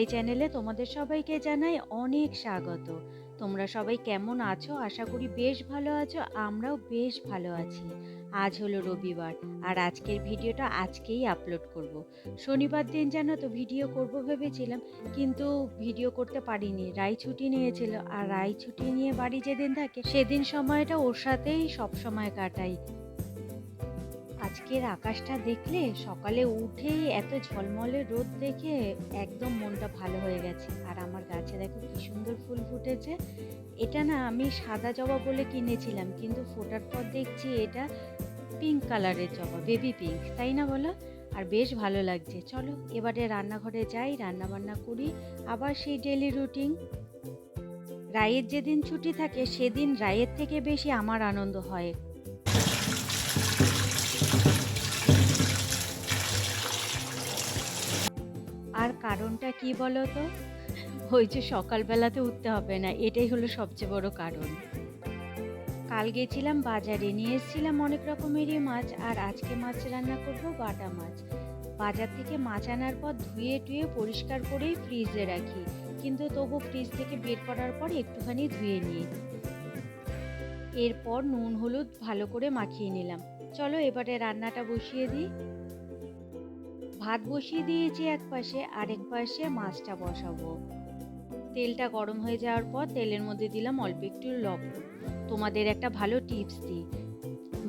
রাই চ্যানেলে তোমাদের সবাইকে জানাই অনেক স্বাগত। তোমরা সবাই কেমন আছো? আশা করি বেশ ভালো আছো। আমরাও বেশ ভালো আছি। আজ হলো রবিবার আর আজকের ভিডিওটা আজকেই আপলোড করব। শনিবার দিন জানো তো ভিডিও করব ভেবেছিলাম, কিন্তু ভিডিও করতে পারিনি। রাই ছুটি নিয়েছিল আর রাই ছুটি নিয়ে বাড়ি যেদিন থাকে সেদিন সময়টা ওর সাথেই সব সময় কাটাই। আজকের আকাশটা দেখলে সকালে উঠেই এত ঝলমলে রোদ দেখে একদম মনটা ভালো হয়ে গেছে। আর আমার গাছে দেখো কি সুন্দর ফুল ফুটেছে। এটা না আমি সাদা জবা বলে কিনেছিলাম, কিন্তু ফোটার পর দেখছি এটা পিঙ্ক কালারের জবা, বেবি পিঙ্ক, তাই না বলো? আর বেশ ভালো লাগছে। চলো এবারে রান্নাঘরে যাই, রান্না বান্না করি। আবার সেই ডেলি রুটিন। রায়ের যেদিন ছুটি থাকে সেদিন রায়ের থেকে বেশি আমার আনন্দ হয়। আর কারণটা কি বলো তো? ওই যে সকালবেলাতে উঠতে হবে না, এটাই হলো সবচেয়ে বড় কারণ। কাল গেছিলাম বাজারে, নিয়ে এসেছিলাম অনেক রকমেরই মাছ, আর আজকে মাছ রান্না করব বাটা মাছ। বাজার থেকে মাছ আনার পর ধুয়ে টুয়ে পরিষ্কার করেই ফ্রিজে রাখি, কিন্তু তবু ফ্রিজ থেকে বের করার পর একটুখানি ধুয়ে নিই। এরপর নুন হলুদ ভালো করে মাখিয়ে নিলাম। চলো এবারে রান্নাটা বসিয়ে দিই। ভাত বসিয়ে দিয়েছি এক পাশে, আরেক পাশে মাছটা বসাবো। তেলটা গরম হয়ে যাওয়ার পর তেলের মধ্যে দিলাম অল্প একটু লবণ। তোমাদের একটা ভালো টিপস দিই,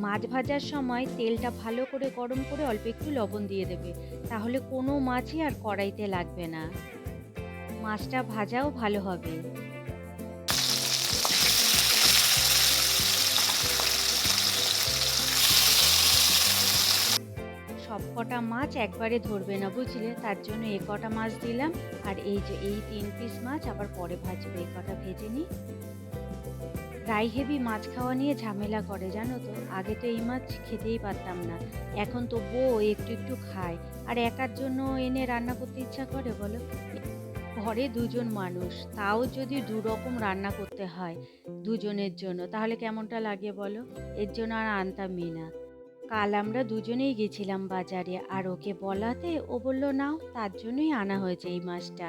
মাছ ভাজার সময় তেলটা ভালো করে গরম করে অল্প একটু লবণ দিয়ে দেবে, তাহলে কোনো মাছই আর কড়াইতে লাগবে না, মাছটা ভাজাও ভালো হবে। সব কটা মাছ একবারে ধরবে না বুঝলে, তার জন্য এ কটা মাছ দিলাম। আর এই যে এই 3 পিস মাছ আবার পরে ভাজবে, এই কটা ভেজে নিই। রাই হেবি মাছ খাওয়া নিয়ে ঝামেলা করে জানো তো। আগে তো এই মাছ খেতেই পারতাম না, এখন তো বউ একটু একটু খায়। আর একার জন্য এনে রান্না করতে ইচ্ছা করে বলো? ঘরে দুজন মানুষ, তাও যদি দু রকম রান্না করতে হয় দুজনের জন্য, তাহলে কেমনটা লাগে বলো? এর জন্য আর আনতামই না। কাল আমরা দুজনেই গেছিলাম বাজারে, আর ওকে বলাতে ও বলল নাও, তার জন্যই আনা হয়েছে এই মাছটা।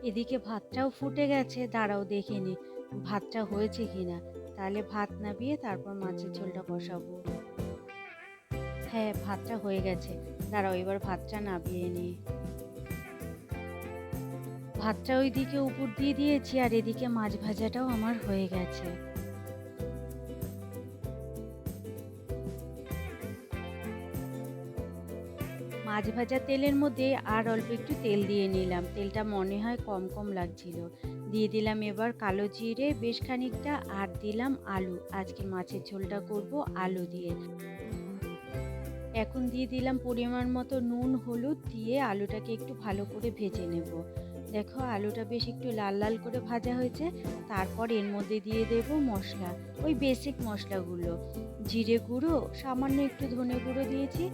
এদিকে ভাতটাও ফুটে গেছে, দাঁড়াও দেখে নি ভাতটা হয়েছে কিনা। তাহলে ভাত নামিয়ে তারপর মাছের ঝোলটা বসাবো। হ্যাঁ, ভাতটা হয়ে গেছে। দাঁড়াও এবার ভাতটা নামিয়ে নি। ভাতটা ওইদিকে উপর দিয়ে দিয়েছি, আর এদিকে মাছ ভাজাটাও আমার হয়ে গেছে। মাছ ভাজা তেলের মধ্যে আর অল্প একটু তেল দিয়ে নিলাম, তেলটা মনে হয় কম কম লাগছিল। দিয়ে দিলাম এবার কালো জিরে বেশ খানিকটা, আর দিলাম আলু। আজকে মাছের ঝোলটা করব আলু দিয়ে। এখন দিয়ে দিলাম পরিমাণ মতো নুন হলুদ, দিয়ে আলুটাকে একটু ভালো করে ভেজে নেব। দেখো আলুটা বেশ একটু লাল লাল করে ভাজা হয়েছে। তারপর এর মধ্যে দিয়ে দেব মশলা, ওই বেসিক মশলাগুলো। জিরে গুঁড়ো, সামান্য একটু ধনে গুঁড়ো দিয়েছি,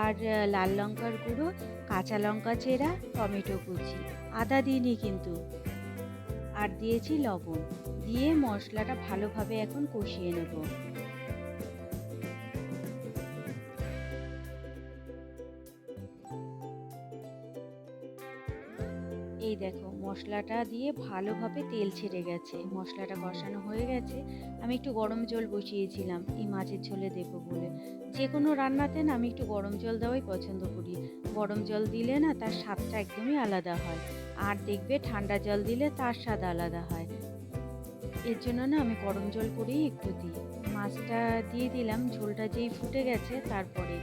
আর লাল লঙ্কার গুঁড়ো, কাঁচা লঙ্কা চেরা, টমেটো কুচি, আদা দিইনি কিন্তু, আর দিয়েছি লবণ। দিয়ে মশলাটা ভালোভাবে এখন কষিয়ে নেব। এই দেখো মশলাটা দিয়ে ভালোভাবে তেল ছেড়ে গেছে, মশলাটা কষানো হয়ে গেছে। আমি একটু গরম জল বসিয়েছিলাম এই মাছের ঝোলে দেবো বলে। যে কোনো রান্নাতে না আমি একটু গরম জল দেওয়াই পছন্দ করি। গরম জল দিলে না তার স্বাদটা একদমই আলাদা হয়, আর দেখবে ঠান্ডা জল দিলে তার স্বাদ আলাদা হয়। এর জন্য না আমি গরম জল করেই একটু দিই। মাছটা দিয়ে দিলাম, ঝোলটা যেই ফুটে গেছে তারপরে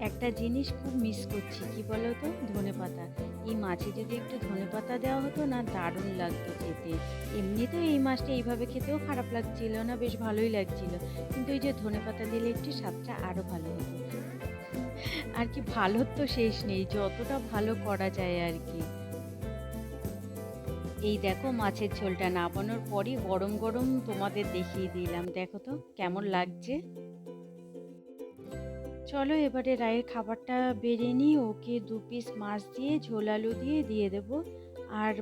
একটা জিনিস খুব মিস করছি, কি বলো তো? ধনেপাতা। এই মাছে যদি একটু ধনেপাতা দেওয়া হতো না, দারুণ লাগতো খেতে। এমনিতে এই মাছটা এইভাবে খেতেও খারাপ লাগছিল না, বেশ ভালোই লাগছিল, কিন্তু এই যে ধনেপাতা দিলে একটু স্বাদটা আরো ভালো হতো। আর কি ভালোর তো শেষ নেই, যতটা ভালো করা যায় আর কি। এই দেখো মাছের ঝোলটা নামানোর পরই গরম গরম তোমাদের দেখিয়ে দিলাম, দেখো তো কেমন লাগছে। চলো এবারে রায়ের খাবারটা বেড়ে নিই। ওকে 2 পিস মাছ দিয়ে ঝোল আলু দিয়ে দিয়ে দেবো। আর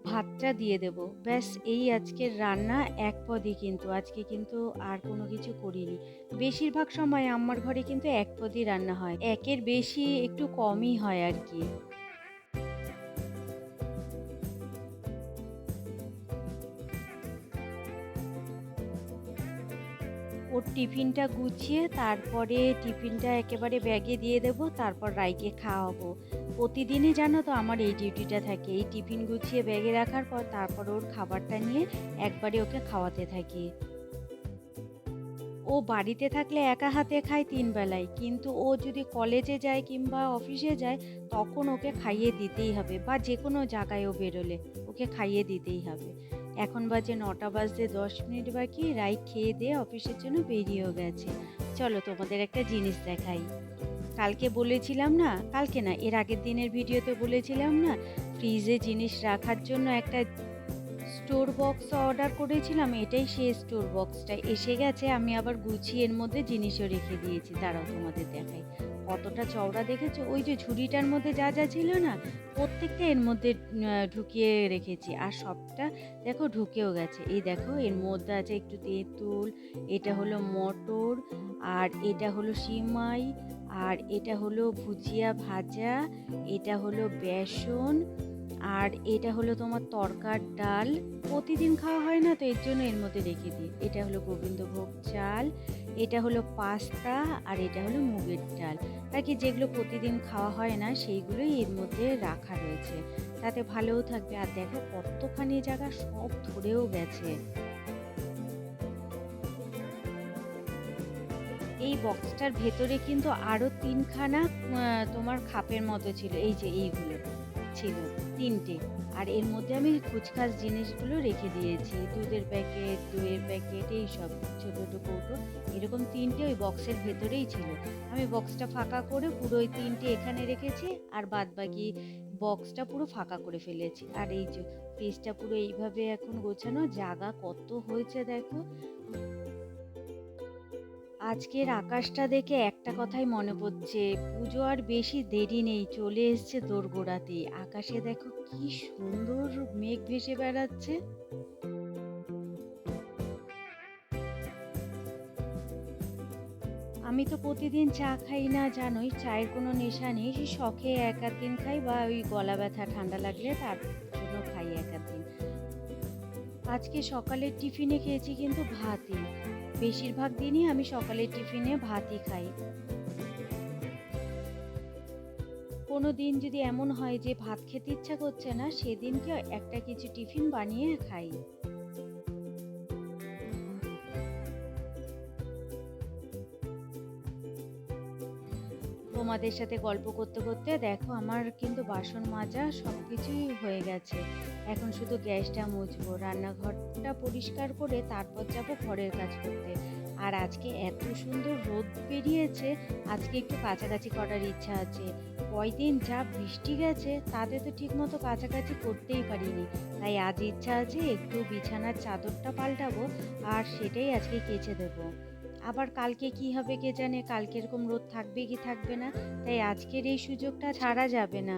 ভাতটা দিয়ে দেব। ব্যাস এই আজকের রান্না, এক পদই কিন্তু। আজকে কিন্তু আর কোনো কিছু করিনি। বেশিরভাগ সময় আমার ঘরে কিন্তু এক পদই রান্না হয়। একের বেশি একটু কমই হয় আরকি। ওর টিফিনটা গুছিয়ে তারপরে টিফিনটা একেবারে ব্যাগে দিয়ে দেবো, তারপর রাইকে খাওয়াবো। প্রতিদিনই জানো তো আমার এই ডিউটিটা থাকে। এই টিফিন গুছিয়ে ব্যাগে রাখার পর তারপর ওর খাবারটা নিয়ে একবারে ওকে খাওয়াতে থাকি। ও বাড়িতে থাকলে একা হাতে খায় ৩ বেলায়। কিন্তু ও যদি কলেজে যায় কিংবা অফিসে যায় তখন ওকে খাইয়ে দিতেই হবে, বা যেকোনো জায়গায় ও বেরোলে ওকে খাইয়ে দিতেই হবে। এখন বাজে ৯টা বাজতে ১০ মিনিট বাকি। রাই খেয়ে দিয়ে অফিসের জন্য বেরিয়েও গেছে। চলো তোমাদের একটা জিনিস দেখাই। কালকে বলেছিলাম না, কালকে না এর আগের দিনের ভিডিওতে বলেছিলাম না, ফ্রিজে জিনিস রাখার জন্য একটা স্টোর বক্স অর্ডার করেছিলাম। এটাই সেই স্টোর বক্সটা এসে গেছে। আমি আবার গুছিয়ে এর মধ্যে জিনিসও রেখে দিয়েছি। দাঁড়াও তোমাদের দেখাই। কতটা চওড়া দেখেছো? ওই যে ঝুড়িটার মধ্যে যা যা ছিল না, প্রত্যেকটা এর মধ্যে ঢুকিয়ে রেখেছি। আর সবটা দেখো ঢুকেও গেছে। এই দেখো এর মধ্যে আছে একটু তেঁতুল, এটা হলো মটর, আর এটা হলো সিমাই, আর এটা হলো ভুজিয়া ভাজা, এটা হলো বেসন, আর এটা হলো তোমার তরকার ডাল। প্রতিদিন খাওয়া হয় না তো এর জন্য এর মধ্যে রেখে দিই। এটা হলো গোবিন্দভোগ চাল, এটা হলো পাস্তা, আর এটা হলো মুগের ডাল। আর কি যেগুলো প্রতিদিন খাওয়া হয় না সেইগুলোই এর মধ্যে রাখা রয়েছে, তাতে ভালোও থাকবে। আর দেখো কতখানি জায়গা সব ধরেও গেছে। এই বক্সটার ভেতরে কিন্তু আরো ৩ খানা তোমার খাপের মতো ছিল। এই যে এইগুলো ছিল ৩টে। আর এর মধ্যে আমি কুচকাচ জিনিসগুলো রেখে দিয়েছি। দুধের প্যাকেট, দইয়ের প্যাকেট, এইসব ছোট ছোট কৌটো এরকম ৩টে ওই বক্সের ভেতরেই ছিল। আমি বক্সটা ফাঁকা করে পুরো ওই ৩টে এখানে রেখেছি, আর বাদবাকি বক্সটা পুরো ফাঁকা করে ফেলেছি। আর এই যে ফ্রিজটা পুরো এইভাবে এখন গোছানো, জায়গা কত হয়েছে দেখো। আজকের আকাশটা দেখে একটা কথাই মনে পড়ছে, পুজো আর বেশি দেরি নেই, চলে এসছে দোরগোড়াতে। আকাশে দেখো কি সুন্দর মেঘ ভেসে বেড়াচ্ছে। আমি তো প্রতিদিন চা খাই না জানোই, চায়ের কোনো নেশা নেই। সেই শখে এক আধ দিন খাই, বা ওই গলা ব্যথা ঠান্ডা লাগলে তার জন্য খাই এক আধ দিন। আজকে সকালের টিফিনে খেয়েছি কিন্তু ভাতই। বেশিরভাগ দিনই আমি সকালের টিফিনে ভাতই খাই। কোনো দিন যদি এমন হয় যে ভাত খেতে ইচ্ছা করছে না, সেদিনকে একটা কিছু টিফিন বানিয়ে খাই। তোমাদের সাথে গল্প করতে করতে দেখো আমার কিন্তু বাসন মাজা সবকিছুই হয়ে গেছে। এখন শুধু গ্যাসটা মুছবো, রান্নাঘরটা পরিষ্কার করে তারপর যাবো ঘরের কাজ করতে। আর আজকে এত সুন্দর রোদ বেরিয়েছে, আজকে একটু কাছাকাছি করার ইচ্ছা আছে। কয়দিন যা বৃষ্টি গেছে তাতে তো ঠিক মতো কাছাকাছি করতেই পারিনি। তাই আজ ইচ্ছা আছে একটু বিছানার চাদরটা পাল্টাবো, আর সেটাই আজকে কেচে দেবো। আবার কালকে কি হবে কে জানে, কালকে এরকম রোদ থাকবে কি থাকবে না। তাই আজকের এই সুযোগটা ছাড়া যাবে না।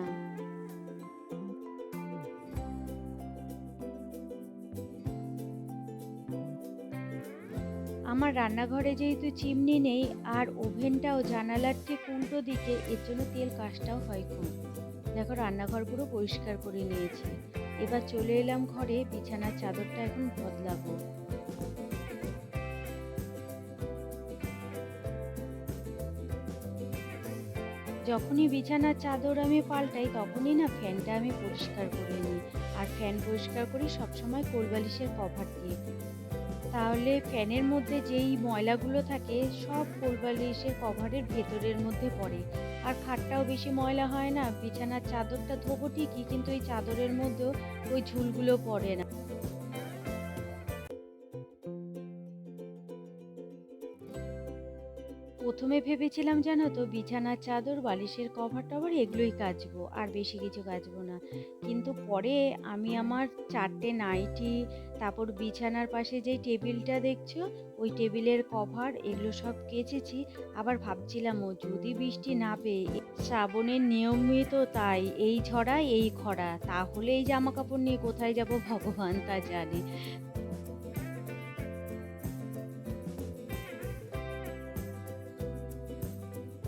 আমার রান্নাঘরে যেহেতু চিমনি নেই, আর ওভেনটাও জানালার ঠিক উল্টো দিকে, এর জন্য তেল কাজটাও হয় খুব। দেখো রান্নাঘর পুরো পরিষ্কার করে নিয়েছি। এবার চলে এলাম ঘরে, বিছানার চাদরটা এখন বদলাবো। যখনই বিছানার চাদর আমি পাল্টাই তখনই না ফ্যানটা আমি পরিষ্কার করে নিই। আর ফ্যান পরিষ্কার করি সবসময় কোলবালিশের কভার দিয়ে। তাহলে ফ্যানের মধ্যে যেই ময়লাগুলো থাকে সব কোলবালিশের কভারের ভেতরের মধ্যে পড়ে। আর খাটটাও বেশি ময়লা হয় না। বিছানার চাদরটা ধোবো ঠিকই, কিন্তু এই চাদরের মধ্যেও ওই ঝুলগুলো পড়ে না। প্রথমে ভেবেছিলাম জানো তো বিছানার চাদর বালিশের কভার টভার এগুলোই কাচবো আর বেশি কিছু কাচবো না, কিন্তু পরে আমি আমার 4টে নাইটি, তারপর বিছানার পাশে যেই টেবিলটা দেখছো ওই টেবিলের কভার এগুলো সব কেচেছি। আবার ভাবছিলাম ও যদি বৃষ্টি না পেয়ে শ্রাবণের নিয়মই তো তাই, এই ঝড়া এই খরা, তাহলে এই জামা কাপড় নিয়ে কোথায় যাব ভগবান তা জানে।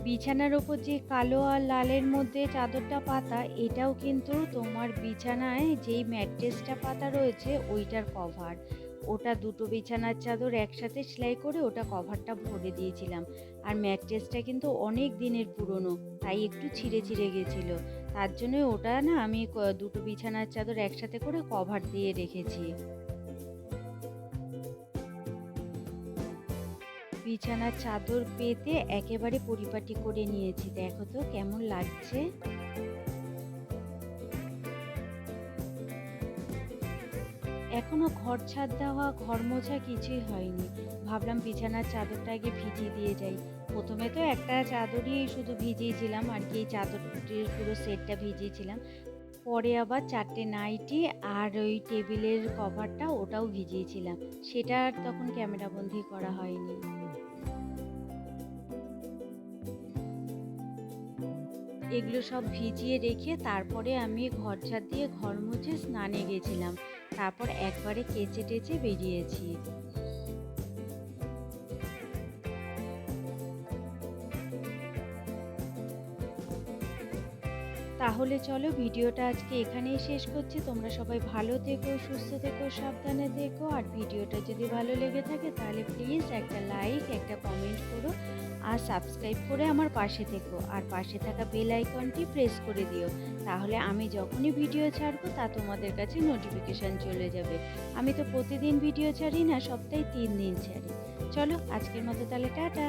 বিছানার ওপর যে কালো আর লালের মধ্যে চাদরটা পাতা, এটাও কিন্তু তোমার বিছানায় যেই ম্যাট্রেসটা পাতা রয়েছে ওইটার কভার। ওটা দুটো বিছানার চাদর একসাথে সেলাই করে ওটা কভারটা ভরে দিয়েছিলাম। আর ম্যাট্রেসটা কিন্তু অনেক দিনের পুরনো, তাই একটু ছিঁড়ে ছিঁড়ে গেছিলো। তার জন্য ওটা না আমি দুটো বিছানার চাদর একসাথে করে কভার দিয়ে রেখেছি। বিছানার চাদর পেতে একেবারে পরিপাটি করে নিয়েছি, দেখো তো কেমন লাগছে। এখনো ঘর ছাদ দেওয়া ঘর মোছা কিছুই হয়নি। ভাবলাম বিছানার চাদরটা আগে ভিজিয়ে দিয়ে যাই। প্রথমে তো একটা চাদরই শুধু ভিজিয়েছিলাম আর কি, এই চাদরটির পুরো সেটটা ভিজিয়েছিলাম। পরে আবার 4টে নাইটি আর ওই টেবিলের কভারটা ওটাও ভিজিয়েছিলাম, সেটা আর তখন ক্যামেরা বন্দি করা হয়নি। এগুলো সব ভিজিয়ে রেখে তারপরে আমি ঘর ঝাড় দিয়ে ঘর মুছে স্নানে গেছিলাম। তারপর একবারে কেচে টেচে বেরিয়েছি। তাহলে চলো ভিডিওটা আজকে এখানেই শেষ করছি। তোমরা সবাই ভালো থেকো, সুস্থ থেকো, সাবধানে থেকো। আর ভিডিওটা যদি ভালো লেগে থাকে তাহলে প্লিজ একটা লাইক, একটা কমেন্ট করো আর সাবস্ক্রাইব করে আমার পাশে থেকো। আর পাশে থাকা বেল আইকনটি প্রেস করে দিও, তাহলে আমি যখনই ভিডিও ছাড়বো তা তোমাদের কাছে নোটিফিকেশান চলে যাবে। আমি তো প্রতিদিন ভিডিও ছাড়ি না, সপ্তাহে 3 দিন ছাড়ি। চলো আজকের মতো তাহলে টাটা।